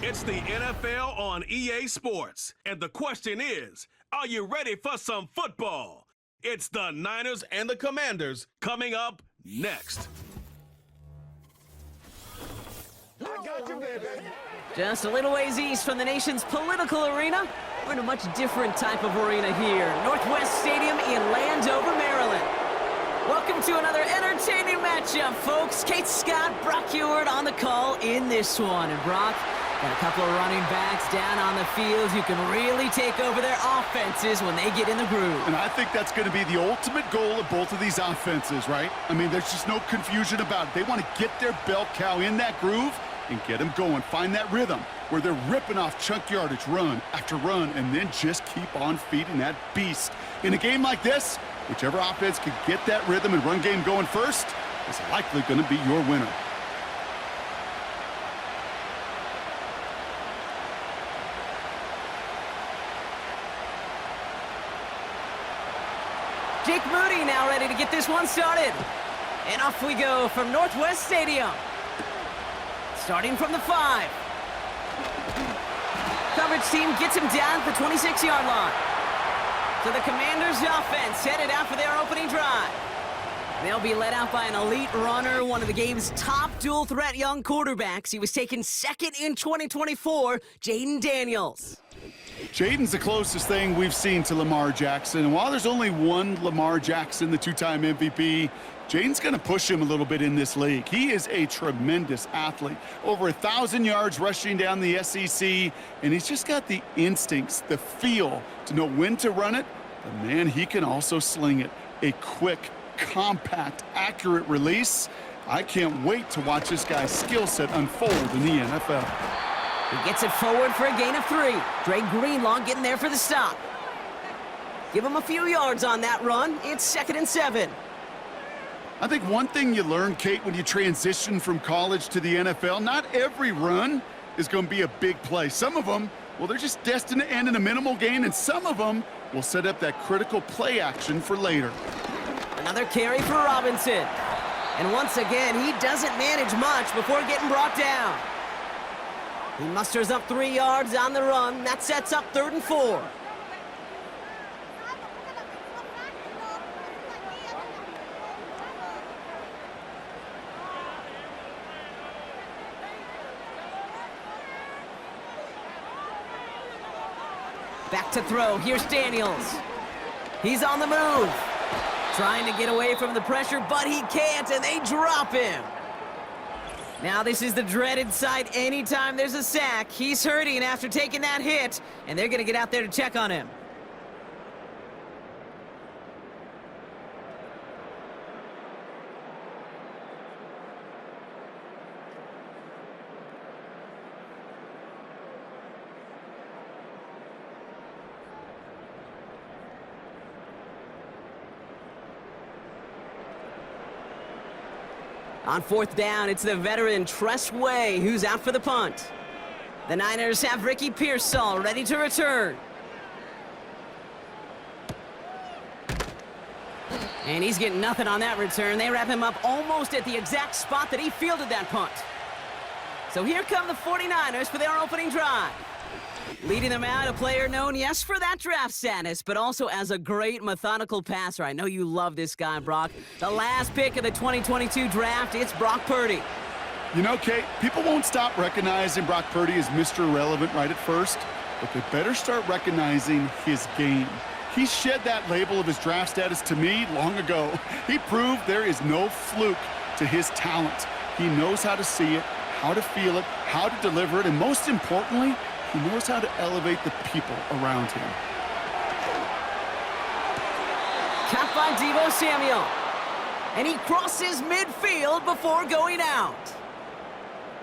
It's the NFL on EA Sports. And the question is, are you ready for some football? It's the Niners and the Commanders coming up next. I got you, baby. Just a little ways east from the nation's political arena, we're in a much different type of arena here. Northwest Stadium in Landover, Maryland. Welcome to another entertaining matchup, folks. Kate Scott, Brock Ewart on the call in this one. And Brock, got a couple of running backs down on the field who can really take over their offenses when they get in the groove. And I think that's going to be the ultimate goal of both of these offenses, right? I mean, there's just no confusion about it. They want to get their bell cow in that groove and get them going. Find that rhythm where they're ripping off chunk yardage, run after run, and then just keep on feeding that beast. In a game like this, whichever offense can get that rhythm and run game going first is likely going to be your winner. Jake Moody now ready to get this one started. And off we go from Northwest Stadium. Starting from the 5. Coverage team gets him down at the 26-yard line. So the Commanders' offense headed out for their opening drive. They'll be led out by an elite runner, one of the game's top dual-threat young quarterbacks. He was taken second in 2024, Jaden Daniels. Jaden's the closest thing we've seen to Lamar Jackson. And while there's only one Lamar Jackson, the two-time MVP, Jaden's going to push him a little bit in this league. He is a tremendous athlete. Over 1,000 yards rushing down the SEC, and he's just got the instincts, the feel to know when to run it. But, man, he can also sling it. A quick, compact, accurate release. I can't wait to watch this guy's skill set unfold in the NFL. He gets it forward for a gain of 3. Dre Greenlaw getting there for the stop. Give him a few yards on that run. It's 2nd and 7. I think one thing you learn, Kate, when you transition from college to the NFL, not every run is going to be a big play. Some of them, well, they're just destined to end in a minimal gain, and some of them will set up that critical play action for later. Another carry for Robinson. And once again, he doesn't manage much before getting brought down. He musters up 3 yards on the run. That sets up 3rd and 4. Back to throw. Here's Daniels. He's on the move. Trying to get away from the pressure, but he can't, and they drop him. Now this is the dreaded sight anytime there's a sack. He's hurting after taking that hit, and they're going to get out there to check on him. On 4th down, it's the veteran Tress Way who's out for the punt. The Niners have Ricky Pearsall ready to return. And he's getting nothing on that return. They wrap him up almost at the exact spot that he fielded that punt. So here come the 49ers for their opening drive. Leading them out, a player known, yes, for that draft status, but also as a great methodical passer. I know you love this guy, Brock. The last pick of the 2022 draft, it's Brock Purdy. You know, Kate, people won't stop recognizing Brock Purdy as Mr. Irrelevant right at first, but they better start recognizing his game. He shed that label of his draft status to me long ago. He proved there is no fluke to his talent. He knows how to see it, how to feel it, how to deliver it, and most importantly, he knows how to elevate the people around him. Caught by Deebo Samuel. And he crosses midfield before going out.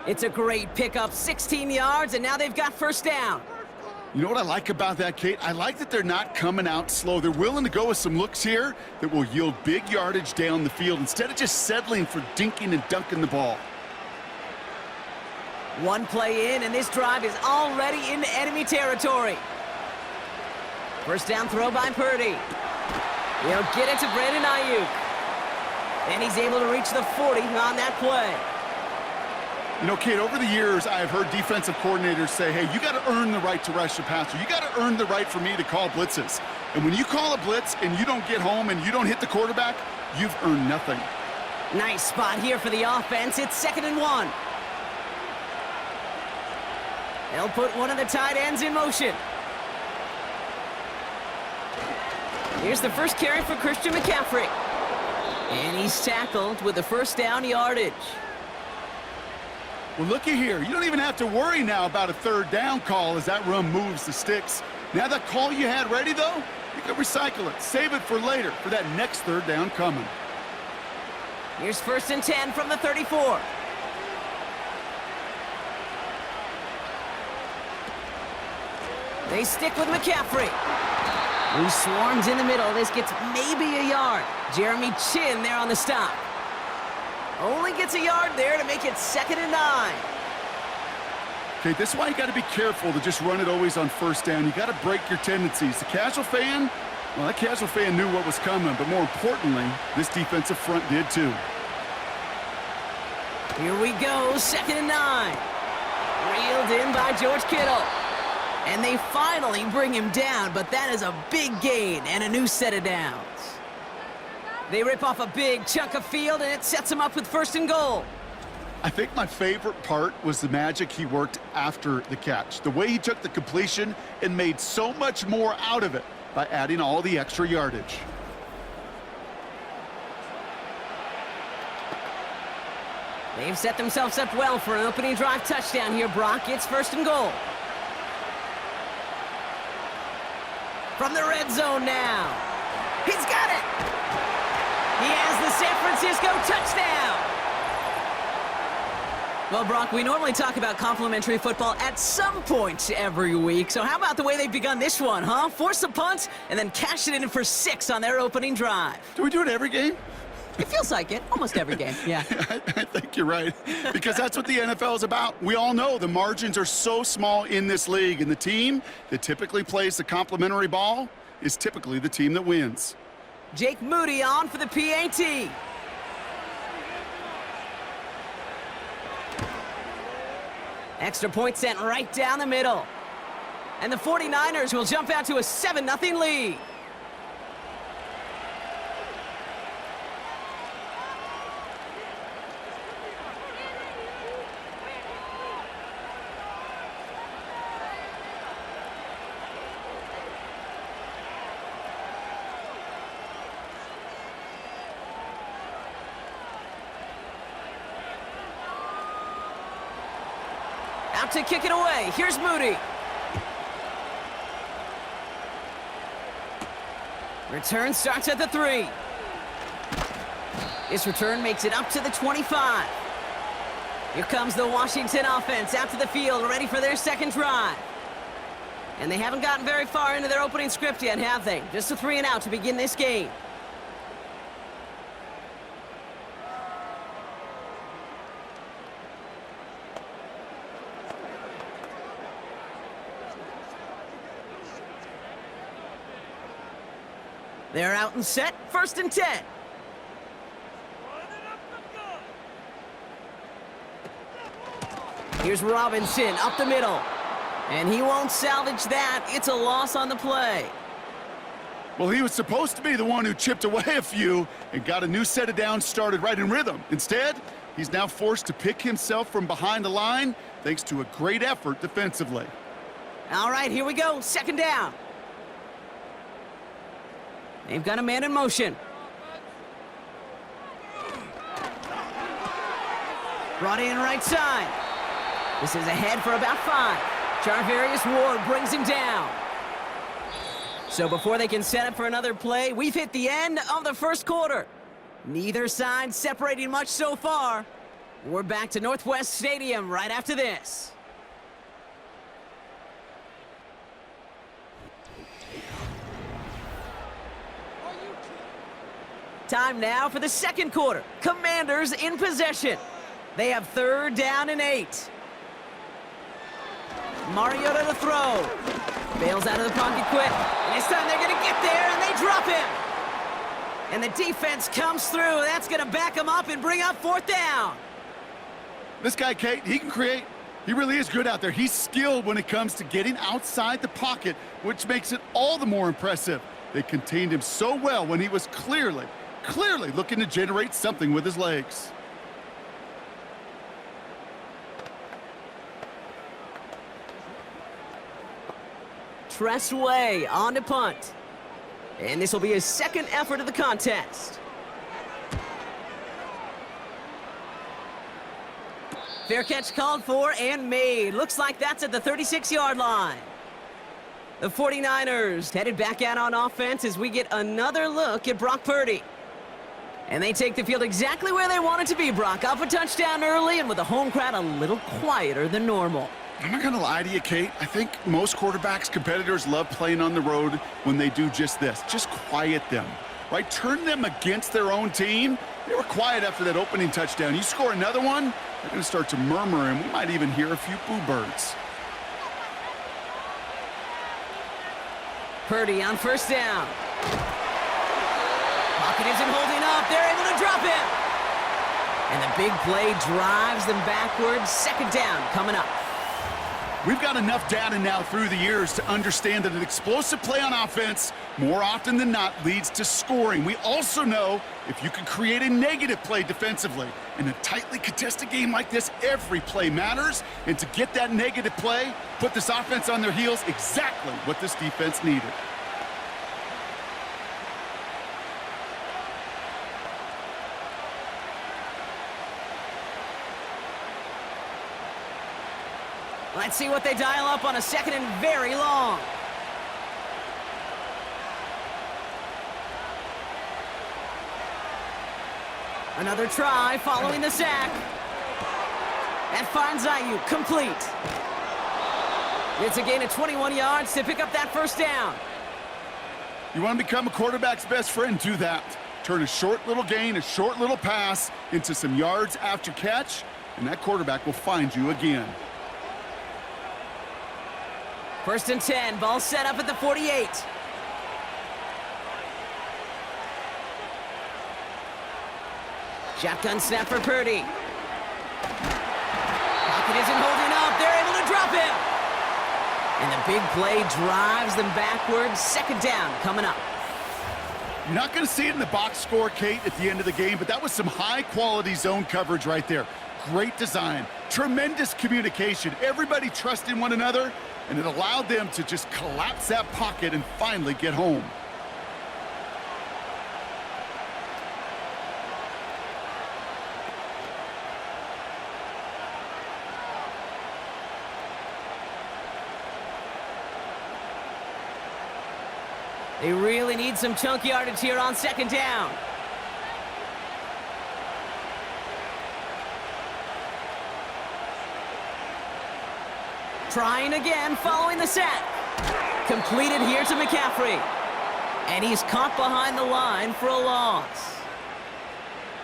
It's a great pickup, 16 yards, and now they've got 1st down. You know what I like about that, Kate? I like that they're not coming out slow. They're willing to go with some looks here that will yield big yardage down the field instead of just settling for dinking and dunking the ball. One play in, and this drive is already into enemy territory. 1st down throw by Purdy. He'll get it to Brandon Ayuk. And he's able to reach the 40 on that play. You know, Kate, over the years, I have heard defensive coordinators say, hey, you got to earn the right to rush the passer. You got to earn the right for me to call blitzes. And when you call a blitz and you don't get home and you don't hit the quarterback, you've earned nothing. Nice spot here for the offense. It's 2nd and 1. They'll put one of the tight ends in motion. Here's the first carry for Christian McCaffrey. And he's tackled with the first down yardage. Well, looky here. You don't even have to worry now about a 3rd down call as that run moves the sticks. Now that call you had ready, though, you can recycle it. Save it for later for that next 3rd down coming. Here's 1st and 10 from the 34. They stick with McCaffrey, who swarms in the middle. This gets maybe a yard. Jeremy Chin there on the stop. Only gets a yard there to make it 2nd and 9. Okay, this is why you got to be careful to just run it always on 1st down. You got to break your tendencies. The casual fan, well, that casual fan knew what was coming, but more importantly, this defensive front did too. Here we go, 2nd and 9. Reeled in by George Kittle. And they finally bring him down, but that is a big gain and a new set of downs. They rip off a big chunk of field, and it sets them up with 1st and goal. I think my favorite part was the magic he worked after the catch. The way he took the completion and made so much more out of it by adding all the extra yardage. They've set themselves up well for an opening drive touchdown here, Brock. It's 1st and goal. From the red zone now. He's got it! He has the San Francisco touchdown! Well, Brock, we normally talk about complimentary football at some point every week. So how about the way they've begun this one, huh? Force a punt and then cash it in for 6 on their opening drive. Do we do it every game? It feels like it. Almost every game, yeah. I think you're right, because that's what the NFL is about. We all know the margins are so small in this league, and the team that typically plays the complimentary ball is typically the team that wins. Jake Moody on for the PAT. Extra point sent right down the middle. And the 49ers will jump out to a 7-0 lead. Out to kick it away. Here's Moody. Return starts at the 3. This return makes it up to the 25. Here comes the Washington offense out to the field, ready for their 2nd drive. And they haven't gotten very far into their opening script yet, have they? Just a 3 and out to begin this game. They're out and set, 1st and 10. Here's Robinson up the middle. And he won't salvage that. It's a loss on the play. Well, he was supposed to be the one who chipped away a few and got a new set of downs started right in rhythm. Instead, he's now forced to pick himself from behind the line thanks to a great effort defensively. All right, here we go, 2nd down. They've got a man in motion. Brought in right side. This is ahead for about 5. Charvarius Ward brings him down. So before they can set up for another play, we've hit the end of the 1st quarter. Neither side separating much so far. We're back to Northwest Stadium right after this. Time now for the 2nd quarter. Commanders in possession. They have 3rd down and 8. Mariota to throw. Bails out of the pocket quick. And this time they're going to get there, and they drop him. And the defense comes through. That's going to back them up and bring up 4th down. This guy, Kate, he can create. He really is good out there. He's skilled when it comes to getting outside the pocket, which makes it all the more impressive. They contained him so well when he was clearly looking to generate something with his legs. Tressway on to punt. And this will be his second effort of the contest. Fair catch called for and made. Looks like that's at the 36-yard line. The 49ers headed back out on offense as we get another look at Brock Purdy. And they take the field exactly where they want it to be, Brock. Up a touchdown early and with the home crowd a little quieter than normal. I'm not going to lie to you, Kate. I think most quarterbacks, competitors love playing on the road when they do just this. Just quiet them, right? Turn them against their own team. They were quiet after that opening touchdown. You score another one, they're going to start to murmur, and we might even hear a few boo birds. Purdy on first down. Pocket isn't holding up. They're able to drop him. And the big play drives them backwards. Second down coming up. We've got enough data now through the years to understand that an explosive play on offense, more often than not, leads to scoring. We also know if you can create a negative play defensively. In a tightly contested game like this, every play matters. And to get that negative play, put this offense on their heels, exactly what this defense needed. Let's see what they dial up on a second and very long. Another try following the sack. That finds Ayuk complete. It's a gain of 21 yards to pick up that first down. You want to become a quarterback's best friend, do that. Turn a short little gain, a short little pass into some yards after catch, and that quarterback will find you again. First and 10, ball set up at the 48. Shotgun snap for Purdy. Pocket isn't holding up. They're able to drop him. And the big play drives them backwards. Second down coming up. You're not going to see it in the box score, Kate, at the end of the game, but that was some high-quality zone coverage right there. Great design, tremendous communication, everybody trusting one another, and it allowed them to just collapse that pocket and finally get home. They really need some chunk yardage here on second down. Trying again following the sack. Completed here to McCaffrey. And he's caught behind the line for a loss.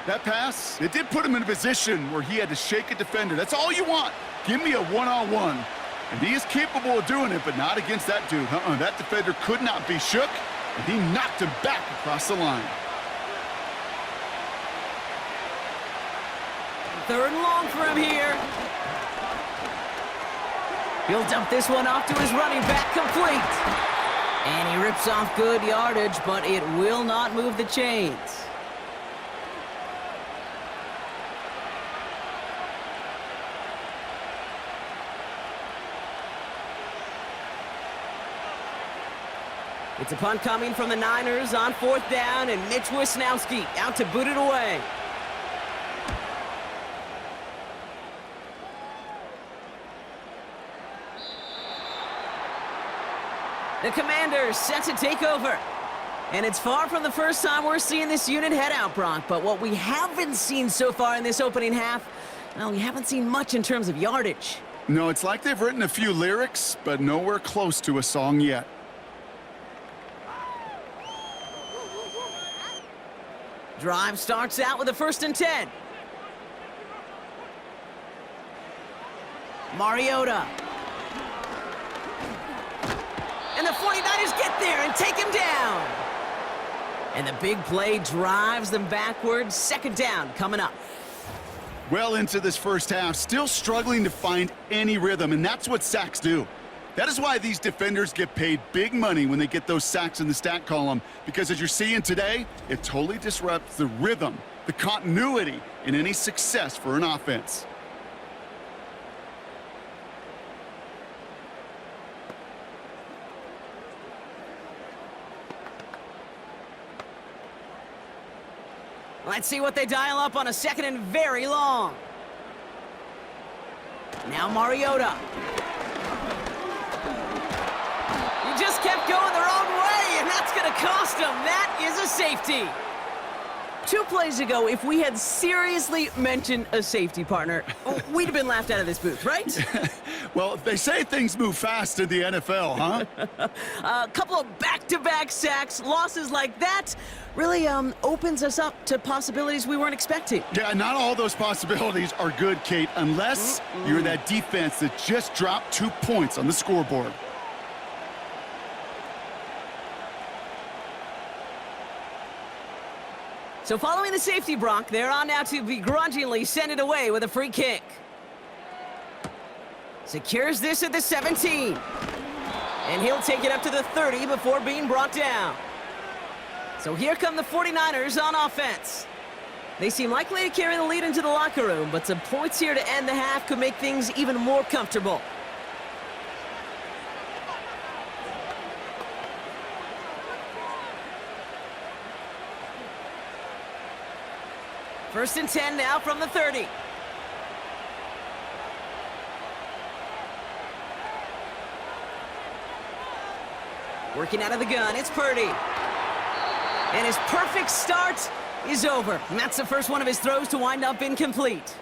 That pass, it did put him in a position where he had to shake a defender. That's all you want. Give me a one-on-one. And he is capable of doing it, but not against that dude. That defender could not be shook, and he knocked him back across the line. Third and long for him here. He'll dump this one off to his running back, complete. And he rips off good yardage, but it will not move the chains. It's a punt coming from the Niners on fourth down, and Mitch Wisnowski out to boot it away. The Commanders set to take over. And it's far from the first time we're seeing this unit head out, Brock. But what we haven't seen so far in this opening half, well, we haven't seen much in terms of yardage. No, it's like they've written a few lyrics, but nowhere close to a song yet. Drive starts out with a first and 10. Mariota. And the 49ers get there and take him down. And the big play drives them backwards. Second down coming up. Well into this first half, still struggling to find any rhythm, and that's what sacks do. That is why these defenders get paid big money when they get those sacks in the stat column, because as you're seeing today, it totally disrupts the rhythm, the continuity, and any success for an offense. Let's see what they dial up on a second and very long. Now Mariota. He just kept going the wrong way, and that's going to cost him. That is a safety. 2 plays ago, if we had seriously mentioned a safety partner, we'd have been laughed out of this booth, right? Well, they say things move fast in the NFL, huh? A couple of back-to-back sacks, losses like that, really opens us up to possibilities we weren't expecting. Yeah, not all those possibilities are good, Kate, unless you're that defense that just dropped 2 points on the scoreboard. So following the safety, Brock, they're on now to begrudgingly send it away with a free kick. Secures this at the 17. And he'll take it up to the 30 before being brought down. So here come the 49ers on offense. They seem likely to carry the lead into the locker room, but some points here to end the half could make things even more comfortable. First and 10 now from the 30. Working out of the gun, it's Purdy. And his perfect start is over. And that's the first one of his throws to wind up incomplete.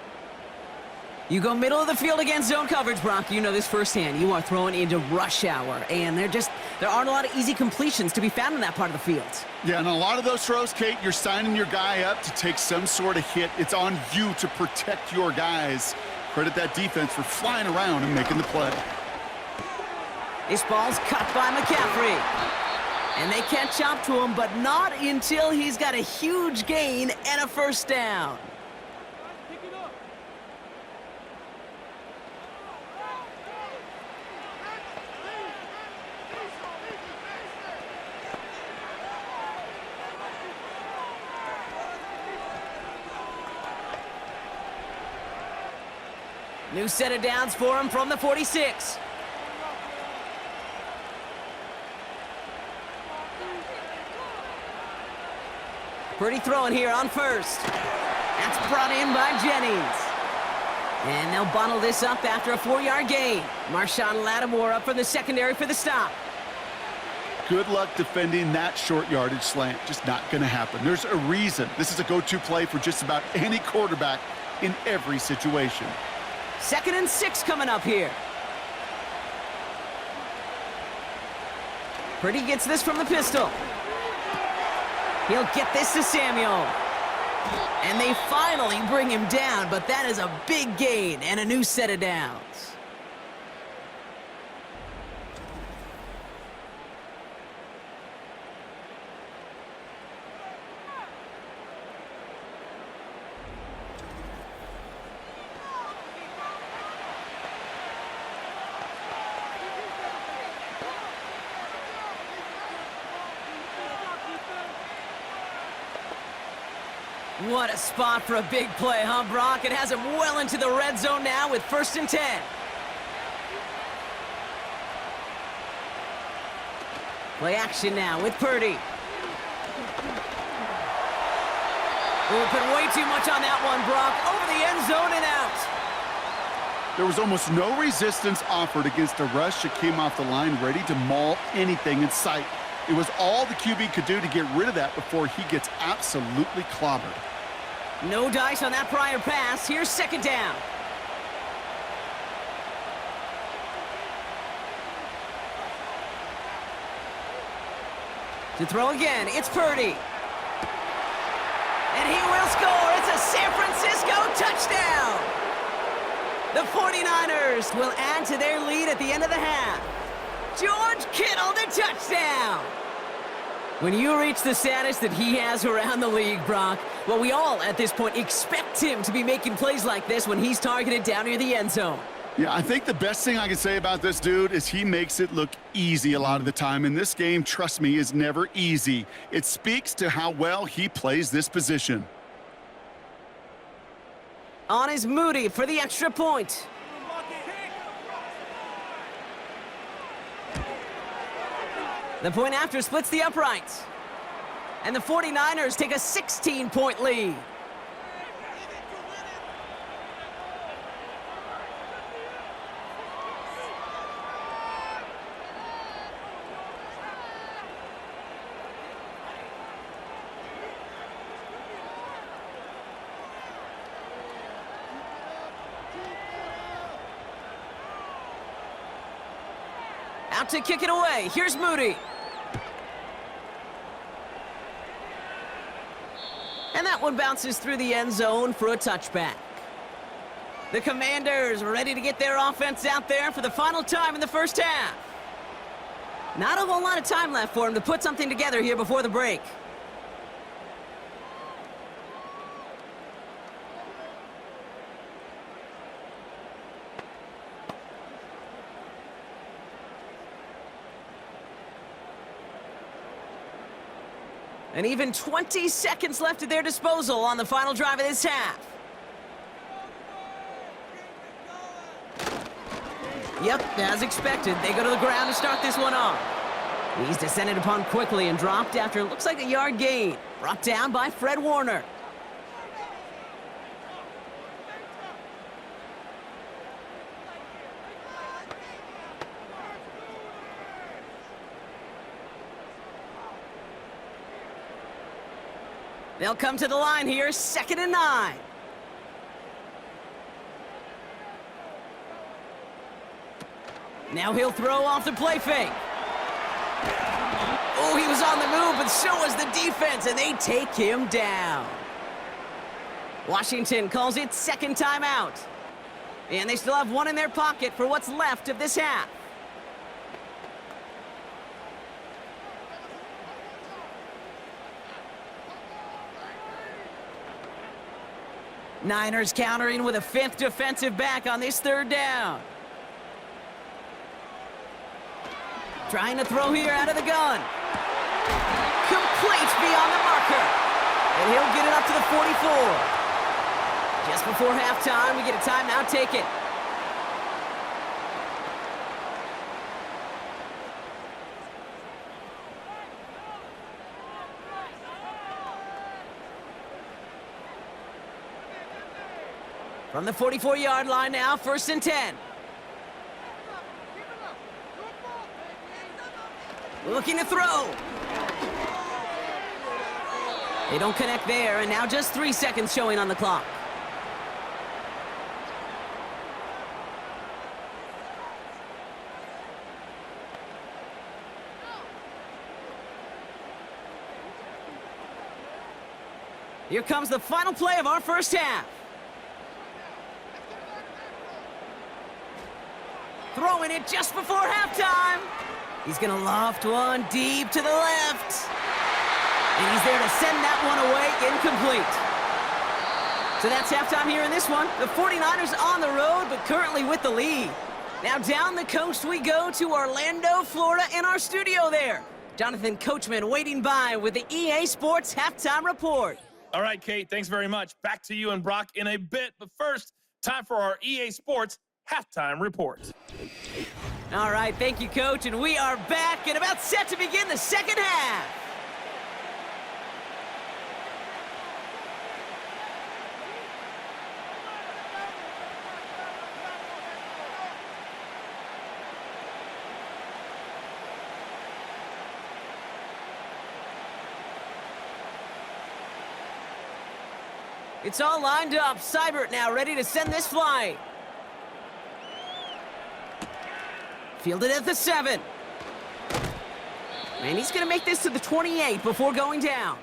You go middle of the field against zone coverage, Brock. You know this firsthand. You are throwing into rush hour, and there aren't a lot of easy completions to be found in that part of the field. Yeah, and a lot of those throws, Kate, you're signing your guy up to take some sort of hit. It's on you to protect your guys. Credit that defense for flying around and making the play. This ball's cut by McCaffrey. And they catch up to him, but not until he's got a huge gain and a first down. New set of downs for him from the 46. Pretty throwing here on first. That's brought in by Jennings. And they'll bundle this up after a 4-yard gain. Marshawn Lattimore up from the secondary for the stop. Good luck defending that short yardage slant. Just not going to happen. There's a reason. This is a go-to play for just about any quarterback in every situation. 2nd and 6 coming up here. Purdy gets this from the pistol. He'll get this to Samuel. And they finally bring him down, but that is a big gain and a new set of downs. What a spot for a big play, huh, Brock? It has him well into the red zone now with 1st and 10. Play action now with Purdy. We'll put way too much on that one, Brock. Over the end zone and out. There was almost no resistance offered against a rush that came off the line ready to maul anything in sight. It was all the QB could do to get rid of that before he gets absolutely clobbered. No dice on that prior pass. Here's 2nd down. To throw again, it's Purdy. And he will score. It's a San Francisco touchdown. The 49ers will add to their lead at the end of the half. George Kittle, the touchdown. When you reach the status that he has around the league, Brock, Well, we all, at this point, expect him to be making plays like this when he's targeted down near the end zone. Yeah, I think the best thing I can say about this dude is he makes it look easy a lot of the time. And this game, trust me, is never easy. It speaks to how well he plays this position. On is Moody for the extra point. The point after splits the uprights. And the 49ers take a 16-point lead. Out to kick it away. Here's Moody. And that one bounces through the end zone for a touchback. The Commanders ready to get their offense out there for the final time in the first half. Not a whole lot of time left for them to put something together here before the break. And even 20 seconds left at their disposal on the final drive of this half. Yep, as expected, they go to the ground to start this one off. He's descended upon quickly and dropped after it looks like a yard gain. Brought down by Fred Warner. They'll come to the line here, 2nd and 9. Now he'll throw off the play fake. Oh, he was on the move, but so was the defense, and they take him down. Washington calls it second timeout. And they still have one in their pocket for what's left of this half. Niners countering with a 5th defensive back on this 3rd down. Trying to throw here out of the gun. Complete beyond the marker. And he'll get it up to the 44. Just before halftime, we get a timeout. Take it. From the 44-yard line now, 1st and 10. Looking to throw. They don't connect there, and now just 3 seconds showing on the clock. Here comes the final play of our first half. Throwing it just before halftime. He's going to loft one deep to the left. And he's there to send that one away incomplete. So that's halftime here in this one. The 49ers on the road, but currently with the lead. Now down the coast we go to Orlando, Florida, in our studio there. Jonathan Coachman waiting by with the EA Sports Halftime Report. All right, Kate, thanks very much. Back to you and Brock in a bit. But first, time for our EA Sports Halftime Report. All right, thank you, Coach, and we are back and about set to begin the second half. It's all lined up. Seibert now ready to send this flight. Fielded at the 7. And he's going to make this to the 28 before going down.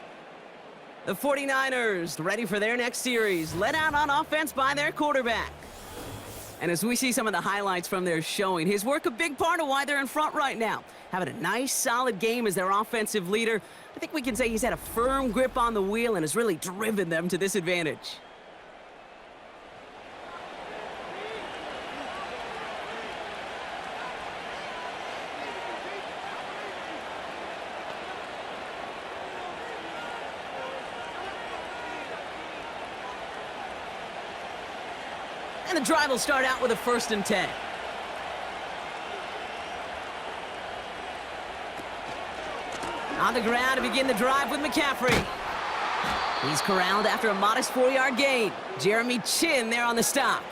The 49ers ready for their next series, led out on offense by their quarterback. And as we see some of the highlights from their showing, his work a big part of why they're in front right now. having a nice, solid game as their offensive leader. I think we can say he's had a firm grip on the wheel and has really driven them to this advantage. And the drive will start out with a 1st and 10. On the ground to begin the drive with McCaffrey. He's corralled after a modest 4-yard gain. Jeremy Chin there on the stop.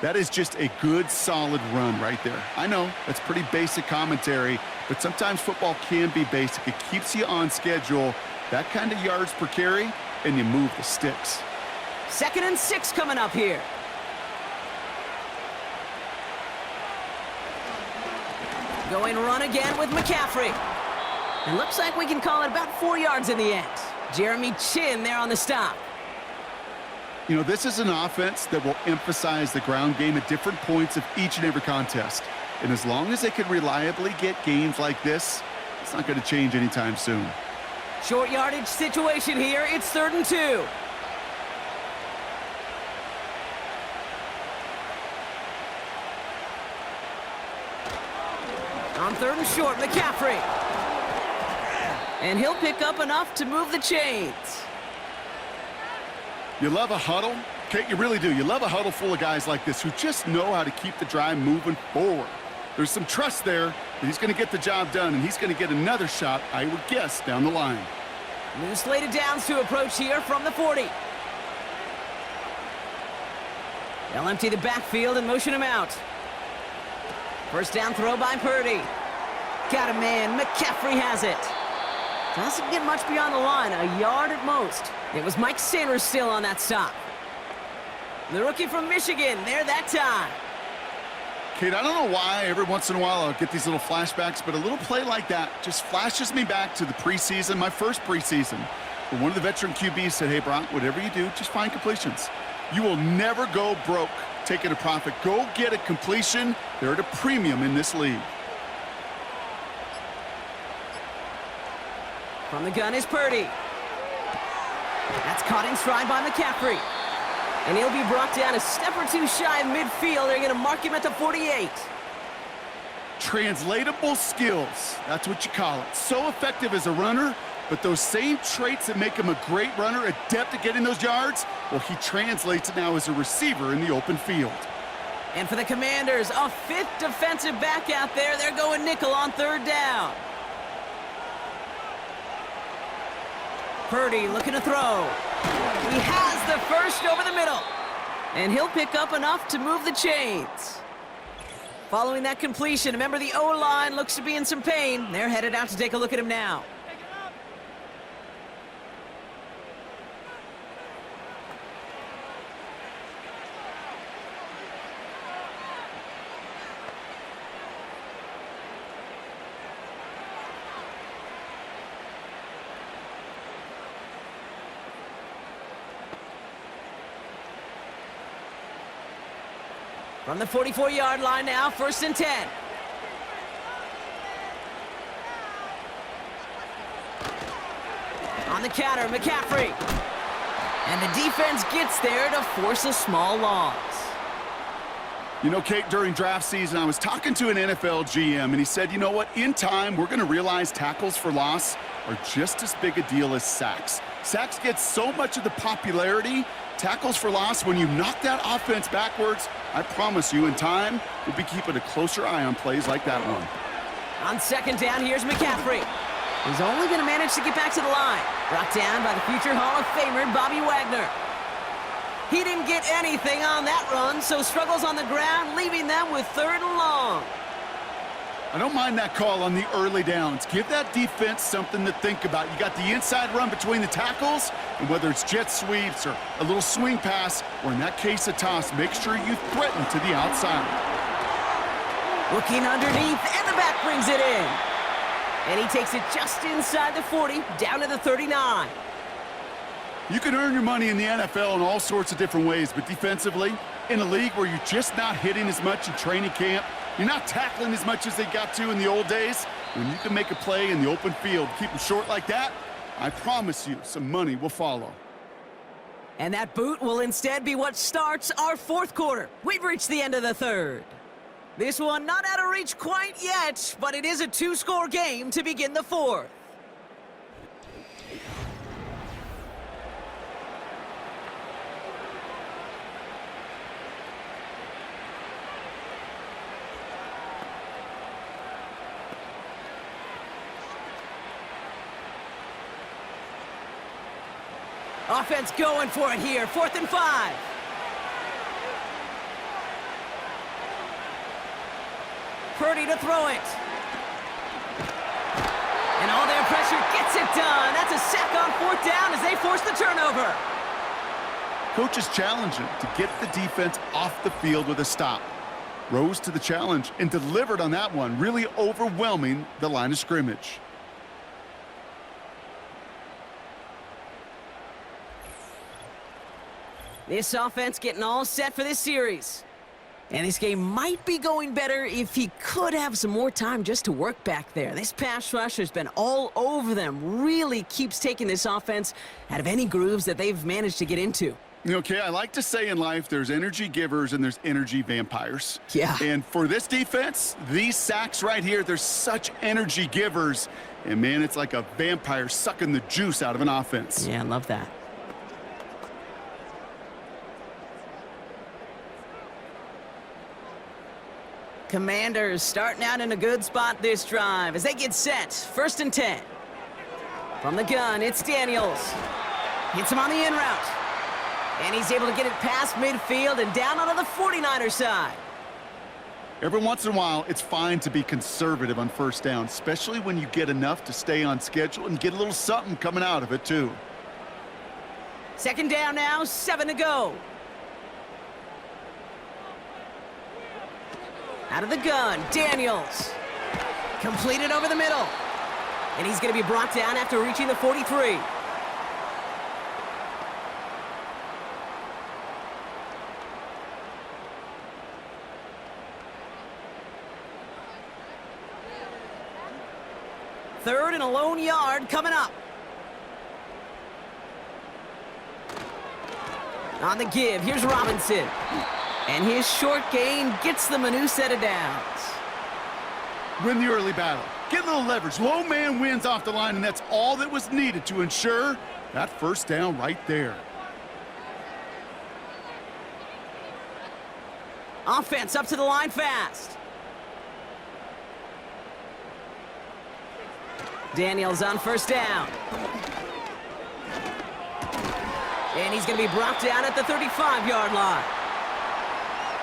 That is just a good, solid run right there. I know, that's pretty basic commentary, but sometimes football can be basic. It keeps you on schedule, that kind of yards per carry, and you move the sticks. 2nd and 6 coming up here. Going run again with McCaffrey. It looks like we can call it about 4 yards in the end. Jeremy Chin there on the stop. You know, this is an offense that will emphasize the ground game at different points of each and every contest. And as long as they can reliably get games like this, it's not going to change anytime soon. Short yardage situation here. It's 3rd and 2. On 3rd and short, McCaffrey. And he'll pick up enough to move the chains. You love a huddle? Kate, you really do. You love a huddle full of guys like this who just know how to keep the drive moving forward. There's some trust there that he's going to get the job done, and he's going to get another shot, I would guess, down the line. New slated downs to approach here from the 40. They'll empty the backfield and motion him out. 1st down throw by Purdy. Got a man. McCaffrey has it. Doesn't get much beyond the line, a yard at most. It was Mike Sanders still on that stop. The rookie from Michigan, there that time. Kate, I don't know why every once in a while I'll get these little flashbacks, but a little play like that just flashes me back to the preseason, my first preseason, where one of the veteran QBs said, hey, Brock, whatever you do, just find completions. You will never go broke taking a profit. Go get a completion. They're at a premium in this league. From the gun is Purdy. That's caught in stride by McCaffrey. And he'll be brought down a step or two shy of midfield. They're going to mark him at the 48. Translatable skills. That's what you call it. So effective as a runner, but those same traits that make him a great runner, adept at getting those yards, well, he translates it now as a receiver in the open field. And for the Commanders, a 5th defensive back out there. They're going nickel on 3rd down. Purdy looking to throw. He has the first over the middle. And he'll pick up enough to move the chains. Following that completion, remember the O-line looks to be in some pain. They're headed out to take a look at him now. From the 44-yard line now, 1st and 10. On the counter, McCaffrey. And the defense gets there to force a small loss. You know, Kate, during draft season, I was talking to an NFL GM, and he said, you know what, in time, we're going to realize tackles for loss are just as big a deal as sacks. Sacks get so much of the popularity. Tackles for loss, when you knock that offense backwards, I promise you, in time, we'll be keeping a closer eye on plays like that one. On 2nd down, here's McCaffrey. He's only going to manage to get back to the line. Brought down by the future Hall of Famer, Bobby Wagner. He didn't get anything on that run, so struggles on the ground, leaving them with 3rd and long. I don't mind that call on the early downs. Give that defense something to think about. You got the inside run between the tackles, and whether it's jet sweeps or a little swing pass, or in that case a toss, make sure you threaten to the outside. Looking underneath, and the back brings it in. And he takes it just inside the 40, down to the 39. You can earn your money in the NFL in all sorts of different ways, but defensively, in a league where you're just not hitting as much in training camp, you're not tackling as much as they got to in the old days, when you can make a play in the open field, keep them short like that, I promise you some money will follow. And that boot will instead be what starts our fourth quarter. We've reached the end of the third. This one not out of reach quite yet, but it is a two-score game to begin the fourth. Offense going for it here, 4th and 5. Purdy to throw it. And all their pressure gets it done. That's a sack on 4th down as they force the turnover. Coach is challenging to get the defense off the field with a stop. Rose to the challenge and delivered on that one, really overwhelming the line of scrimmage. This offense getting all set for this series. And this game might be going better if he could have some more time just to work back there. This pass rush has been all over them. Really keeps taking this offense out of any grooves that they've managed to get into. Okay, I like to say in life there's energy givers and there's energy vampires. Yeah. And for this defense, these sacks right here, they're such energy givers. And, man, it's like a vampire sucking the juice out of an offense. Yeah, I love that. Commanders starting out in a good spot this drive as they get set. 1st and 10. From the gun, it's Daniels. Hits him on the in route. And he's able to get it past midfield and down onto the 49er side. Every once in a while, it's fine to be conservative on 1st down, especially when you get enough to stay on schedule and get a little something coming out of it, too. 2nd down now, 7 to go. Out of the gun, Daniels. Completed over the middle. And he's going to be brought down after reaching the 43. Third and a lone yard coming up. On the give, here's Robinson. And his short gain gets them a new set of downs. Win the early battle. Get a little leverage. Low man wins off the line, and that's all that was needed to ensure that 1st down right there. Offense up to the line fast. Daniels on 1st down. And he's going to be brought down at the 35-yard line.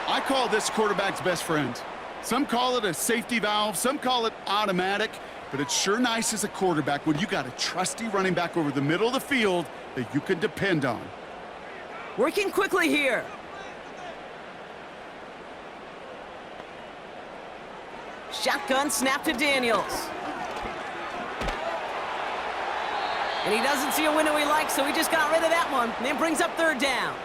I call this quarterback's best friend. Some call it a safety valve, some call it automatic, but it's sure nice as a quarterback when you got a trusty running back over the middle of the field that you can depend on. Working quickly here. Shotgun snap to Daniels. And he doesn't see a window he likes, so he just got rid of that one. And then brings up 3rd down.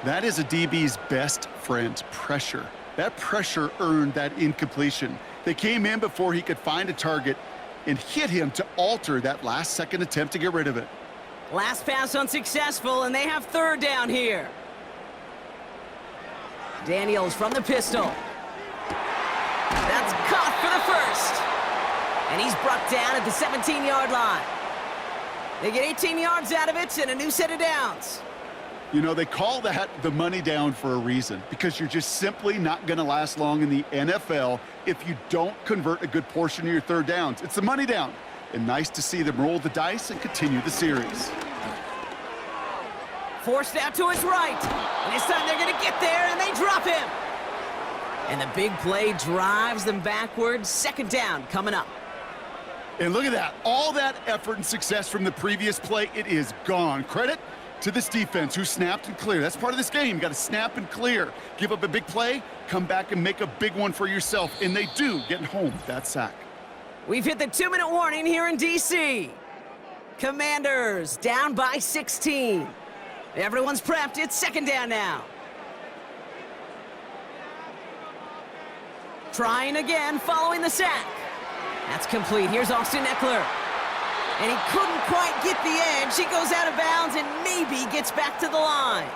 That is a DB's best friend, pressure. That pressure earned that incompletion. They came in before he could find a target and hit him to alter that last-second attempt to get rid of it. Last pass unsuccessful, and they have 3rd down here. Daniels from the pistol. That's caught for the 1st. And he's brought down at the 17-yard line. They get 18 yards out of it and a new set of downs. You know, they call that the money down for a reason, because you're just simply not going to last long in the NFL if you don't convert a good portion of your 3rd downs. It's the money down. And nice to see them roll the dice and continue the series. Forced out to his right. And this time they're going to get there, and they drop him. And the big play drives them backwards. 2nd down coming up. And look at that. All that effort and success from the previous play, it is gone. Credit to this defense who snapped and cleared. That's part of this game. You got to snap and clear. Give up a big play, come back and make a big one for yourself. And they do, getting home with that sack. We've hit the 2-minute warning here in D.C. Commanders down by 16. Everyone's prepped. It's second down now. Trying again following the sack. That's complete. Here's Austin Eckler. And he couldn't quite get the edge. He goes out of bounds and maybe gets back to the line.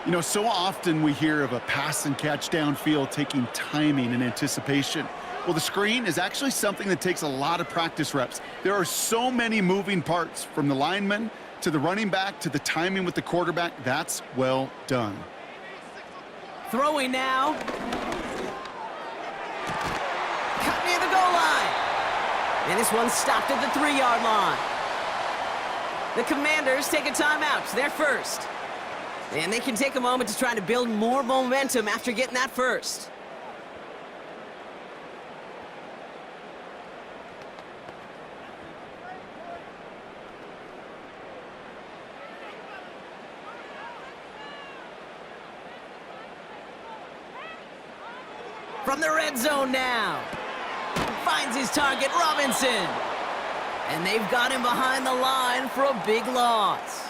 You know, so often we hear of a pass and catch downfield taking timing and anticipation. Well, the screen is actually something that takes a lot of practice reps. There are so many moving parts, from the lineman to the running back to the timing with the quarterback. That's well done. Throwing now. Cut near the goal line. And this one's stopped at the 3-yard line. The Commanders take a timeout. They're first. And they can take a moment to try to build more momentum after getting that first. From the red zone now. Finds his target, Robinson. And they've got him behind the line for a big loss.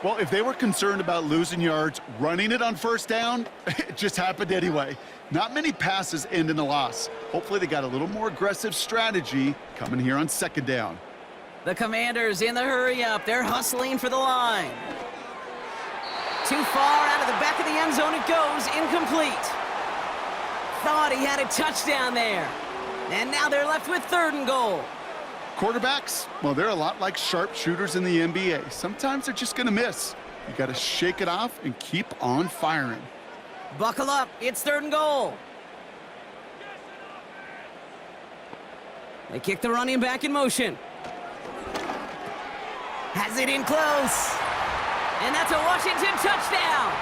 Well, if they were concerned about losing yards, running it on first down, it just happened anyway. Not many passes end in a loss. Hopefully they got a little more aggressive strategy coming here on second down. The Commanders in the hurry-up. They're hustling for the line. Too far out of the back of the end zone it goes. Incomplete. Thought he had a touchdown there. And now they're left with 3rd and goal. Quarterbacks, well, they're a lot like sharpshooters in the NBA. Sometimes they're just going to miss. You got to shake it off and keep on firing. Buckle up. It's 3rd and goal. They kick the running back in motion. Has it in close. And that's a Washington touchdown.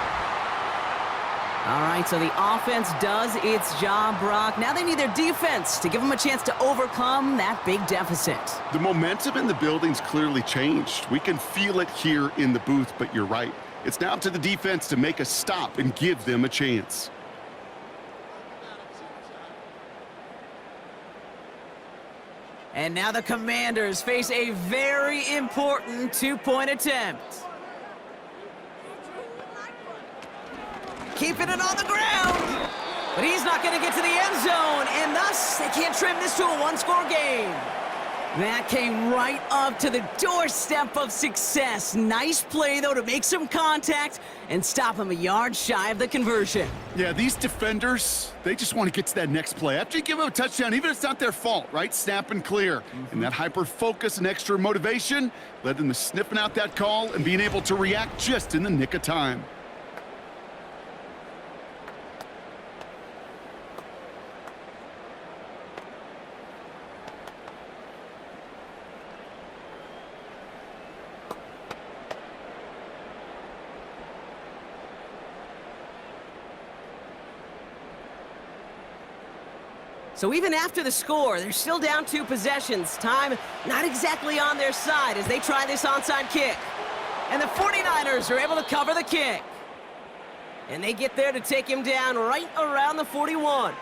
All right, so the offense does its job, Brock. Now they need their defense to give them a chance to overcome that big deficit. The momentum in the building's clearly changed. We can feel it here in the booth, but you're right. It's now up to the defense to make a stop and give them a chance. And now the Commanders face a very important 2-point attempt. Keeping it on the ground. But he's not going to get to the end zone, and thus they can't trim this to a 1-score game. That came right up to the doorstep of success. Nice play, though, to make some contact and stop him a yard shy of the conversion. Yeah, these defenders, they just want to get to that next play. After you give them a touchdown, even if it's not their fault, right? Snap and clear. And that hyper-focus and extra motivation led them to sniffing out that call and being able to react just in the nick of time. So even after the score, they're still down 2 possessions. Time not exactly on their side as they try this onside kick. And the 49ers are able to cover the kick. And they get there to take him down right around the 41.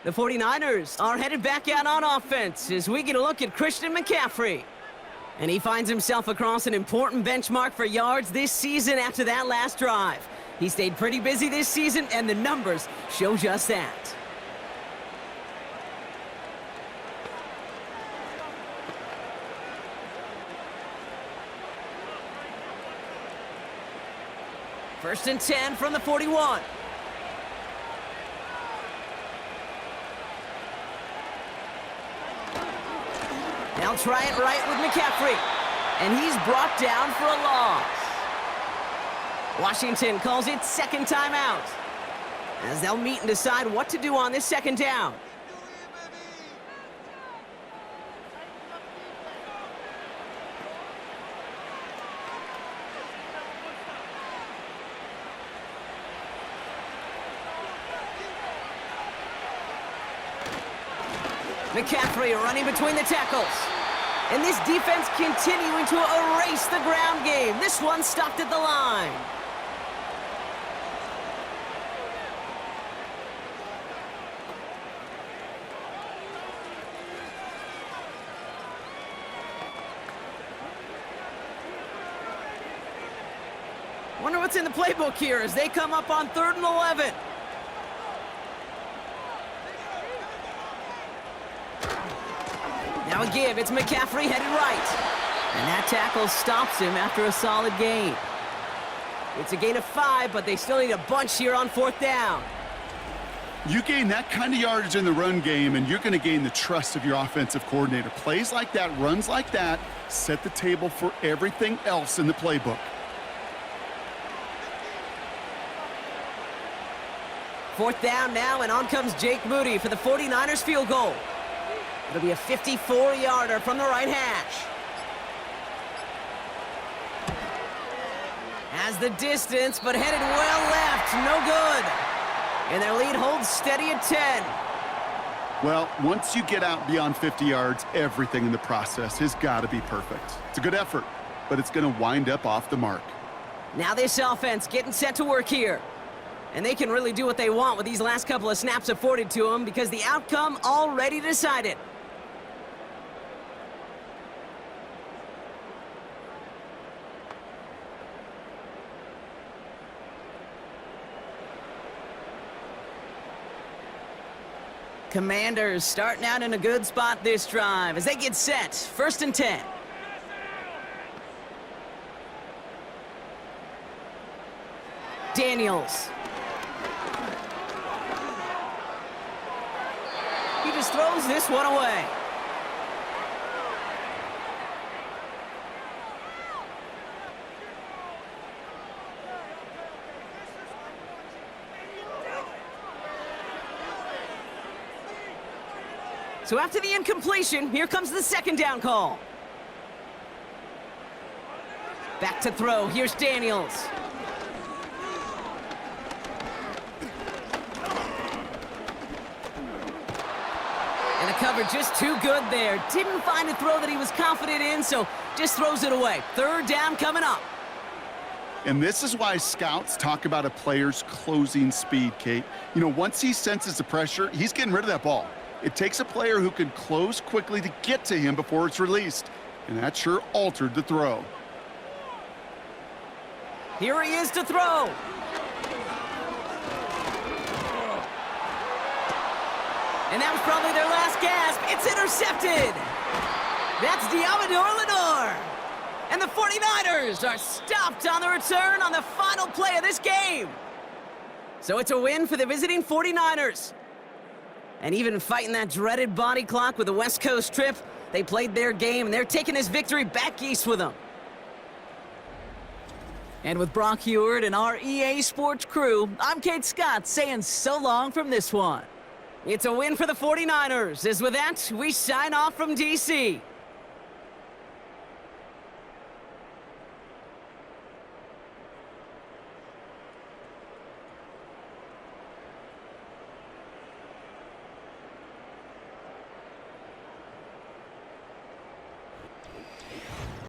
The 49ers are headed back out on offense as we get a look at Christian McCaffrey. And he finds himself across an important benchmark for yards this season after that last drive. He stayed pretty busy this season, and the numbers show just that. First and 10 from the 41. They'll try it right with McCaffrey. And he's brought down for a loss. Washington calls it second timeout, as they'll meet and decide what to do on this second down. McCaffrey running between the tackles. And this defense continuing to erase the ground game. This one stopped at the line. Wonder what's in the playbook here as they come up on 3rd and 11. Now a give. It's McCaffrey headed right. And that tackle stops him after a solid gain. It's a gain of 5, but they still need a bunch here on 4th down. You gain that kind of yardage in the run game, and you're going to gain the trust of your offensive coordinator. Plays like that, runs like that, set the table for everything else in the playbook. Fourth down now, and on comes Jake Moody for the 49ers field goal. It'll be a 54-yarder from the right hash. Has the distance, but headed well left. No good. And their lead holds steady at 10. Well, once you get out beyond 50 yards, everything in the process has got to be perfect. It's a good effort, but it's going to wind up off the mark. Now this offense getting set to work here. And they can really do what they want with these last couple of snaps afforded to them because the outcome already decided. Commanders starting out in a good spot this drive as they get set. 1st and 10. Daniels. He just throws this one away. So after the incompletion, here comes the 2nd down call. Back to throw. Here's Daniels. And the cover just too good there. Didn't find a throw that he was confident in, so just throws it away. 3rd down coming up. And this is why scouts talk about a player's closing speed, Kate. You know, once he senses the pressure, he's getting rid of that ball. It takes a player who can close quickly to get to him before it's released. And that sure altered the throw. Here he is to throw. And that was probably their last gasp. It's intercepted. That's Diamador Lenore. And the 49ers are stopped on the return on the final play of this game. So it's a win for the visiting 49ers. And even fighting that dreaded body clock with the West Coast trip, they played their game, and they're taking this victory back east with them. And with Brock Heward and our EA Sports crew, I'm Kate Scott saying so long from this one. It's a win for the 49ers, as with that, we sign off from D.C.